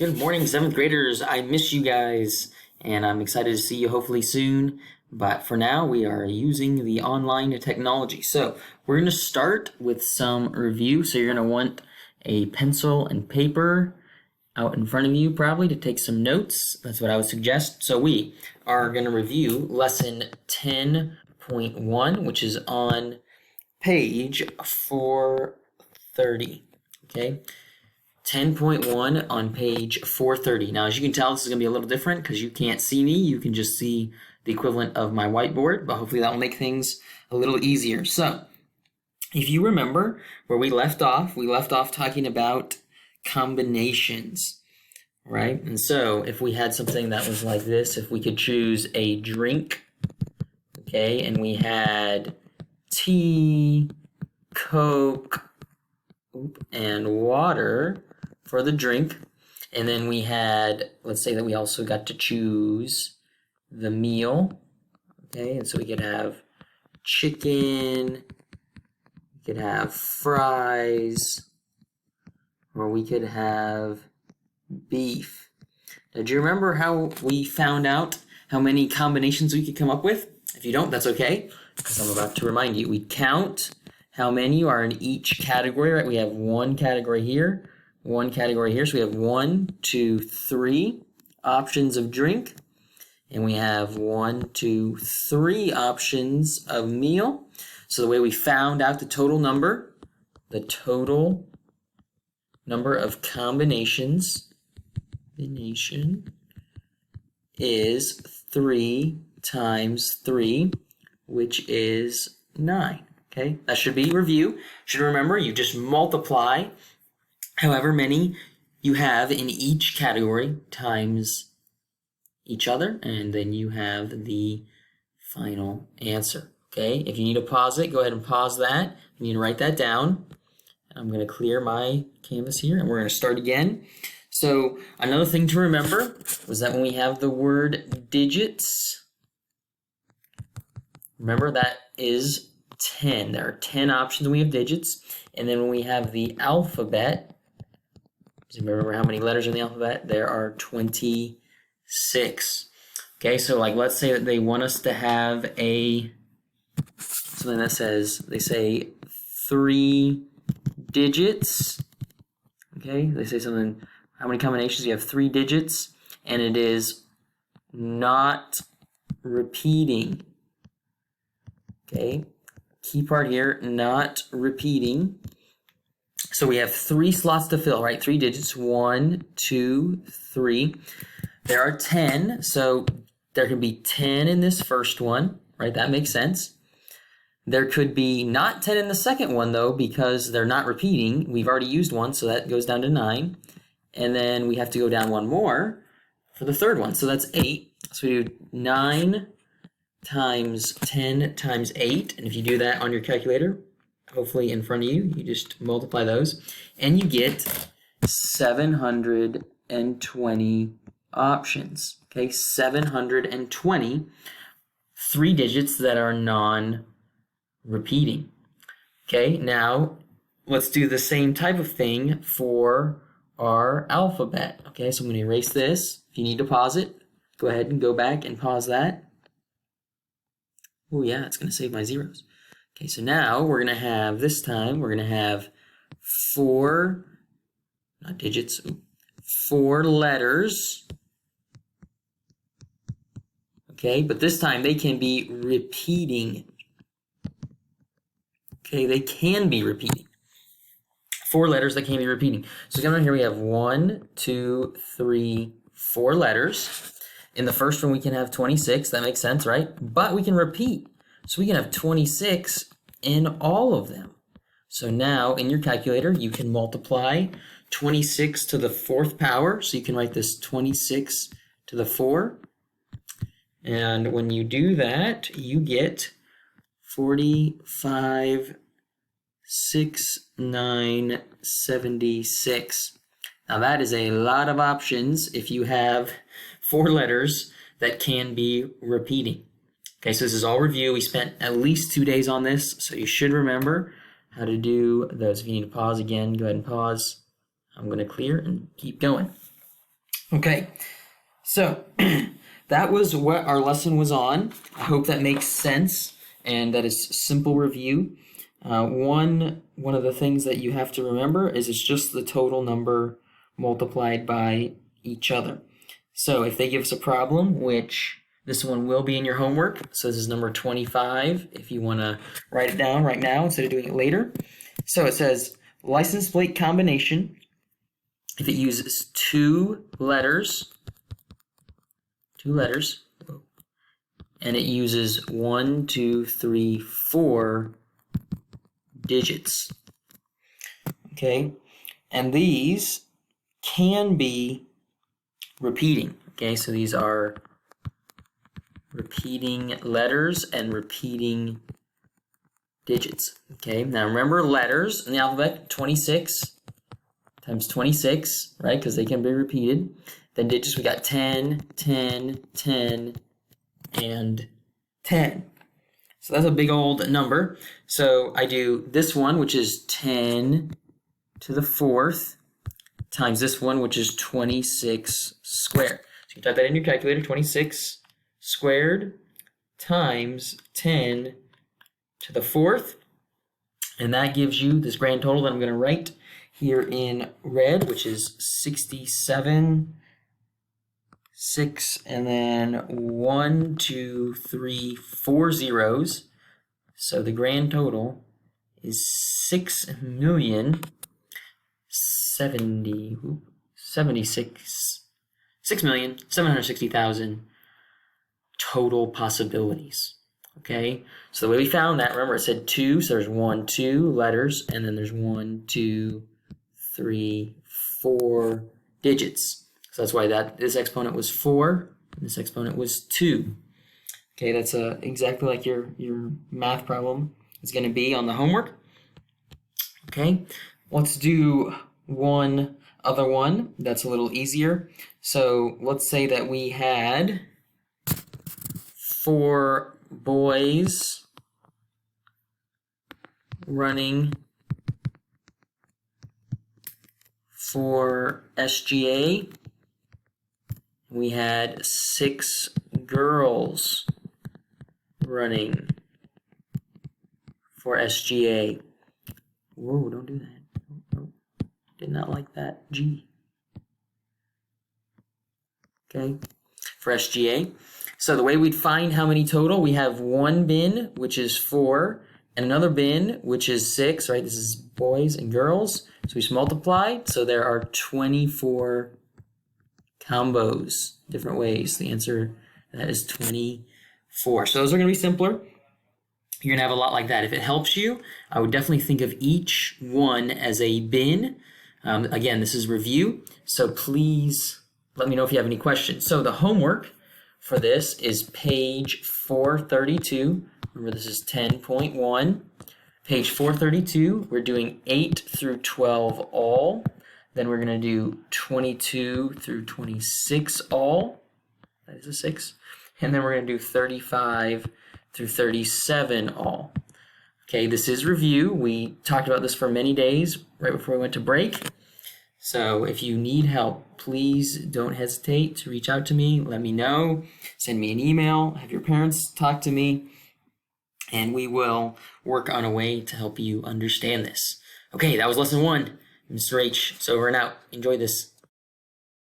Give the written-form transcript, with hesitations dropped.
Good morning, seventh graders. I miss you guys, and I'm excited to see you hopefully soon. But for now, we are using the online technology. So we're going to start with some review. So you're going to want a pencil and paper out in front of you probably to take some notes. That's what I would suggest. So we are going to review lesson 10.1, which is on page 430. Okay. 10.1 on page 430. Now, as you can tell, this is going to be a little different because you can't see me. You can just see the equivalent of my whiteboard, but hopefully that will make things a little easier. So, if you remember where we left off talking about combinations, right? And so, if we had something that was like this, if we could choose a drink, okay, and we had tea, Coke, and water for the drink, and then we had, let's say that we also got to choose the meal, okay, and so we could have chicken, we could have fries, or we could have beef. Now, do you remember how we found out how many combinations we could come up with? If you don't, that's okay, because I'm about to remind you. We count how many are in each category, right? We have one category here, one category here. So we have 1, 2, 3 options of drink. And we have 1, 2, 3 options of meal. So the way we found out the total number of combinations is 3 times 3, which is 9. Okay, that should be review. Should remember, you just multiply however many you have in each category times each other, and then you have the final answer. Okay, if you need to pause it, go ahead and pause that. You need to write that down. I'm going to clear my canvas here, and we're going to start again. So another thing to remember was that when we have the word digits, remember that is 10. There are 10 options when we have digits. And then when we have the alphabet, do you remember how many letters in the alphabet? There are 26. Okay, so like let's say that they want us to have something that says, they say 3 digits. Okay, they say something, how many combinations? You have 3 digits, and it is not repeating. Okay. Key part here, not repeating. So we have 3 slots to fill, right? 3 digits, 1, 2, 3. There are 10, so there can be 10 in this first one, right? That makes sense. There could be not 10 in the second one, though, because they're not repeating. We've already used one, so that goes down to 9. And then we have to go down one more for the third one, so that's 8. So we do 9 times 10 times 8, and if you do that on your calculator, hopefully in front of you, you just multiply those, and you get 720 options. Okay, 720, 3 digits that are non-repeating. Okay, now let's do the same type of thing for our alphabet. Okay, so I'm going to erase this. If you need to pause it, go ahead and go back and pause that. Oh yeah, it's going to save my zeros. Okay, so now we're going to have, this time, we're going to have 4, not digits, 4 letters. Okay, but this time they can be repeating. Okay, they can be repeating. 4 letters that can be repeating. So come down here, we have 1, 2, 3, 4 letters. In the first one, we can have 26. That makes sense, right? But we can repeat. So we can have 26 in all of them. So now, in your calculator, you can multiply 26 to the 4th power. So you can write this 26 to the 4. And when you do that, you get 45, 6, 9, 76. Now that is a lot of options if you have 4 letters that can be repeating. Okay, so this is all review. We spent at least 2 days on this, so you should remember how to do those. If you need to pause again, go ahead and pause. I'm going to clear and keep going. Okay, so that was what our lesson was on. I hope that makes sense and that is simple review. One of the things that you have to remember is it's just the total number multiplied by each other. So if they give us a problem, which this one will be in your homework, so this is number 25, if you want to write it down right now instead of doing it later. So it says license plate combination, if it uses two letters, and it uses 1, 2, 3, 4 digits. Okay, and these can be repeating. Okay, so these are repeating letters and repeating digits. Okay, now remember letters in the alphabet, 26 times 26, right? Because they can be repeated. Then digits, we got 10, 10, 10, and 10. So that's a big old number. So I do this one, which is 10 to the 4th, times this one, which is 26 squared. So you type that in your calculator, 26 squared times 10 to the 4th. And that gives you this grand total that I'm going to write here in red, which is 67, 6, and then 1, 2, 3, 4 zeros. So the grand total is 6,760,000 total possibilities. Okay, so the way we found that, remember it said 2, so there's 1, 2 letters, and then there's 1, 2, 3, 4 digits. So that's why this exponent was 4, and this exponent was 2. Okay, that's exactly like your math problem is going to be on the homework. Okay, let's do one other one that's a little easier. So let's say that we had 4 boys running for SGA. We had 6 girls running for SGA. Whoa, don't do that. Nope. Did not like that. G. Okay, for SGA. So the way we'd find how many total, we have one bin, which is 4, and another bin, which is 6, right? This is boys and girls. So we just multiply. So there are 24 combos, different ways. The answer that is 24. So those are going to be simpler. You're going to have a lot like that. If it helps you, I would definitely think of each one as a bin. Again, this is review. So please let me know if you have any questions. So the homework for this is page 432. Remember, this is 10.1. Page 432, we're doing 8 through 12 all. Then we're going to do 22 through 26 all. That is a 6. And then we're going to do 35 through 37 all. Okay, this is review. We talked about this for many days right before we went to break. So if you need help, please don't hesitate to reach out to me. Let me know. Send me an email. Have your parents talk to me. And we will work on a way to help you understand this. Okay, that was lesson 1. Mr. H. So over and out. Enjoy this.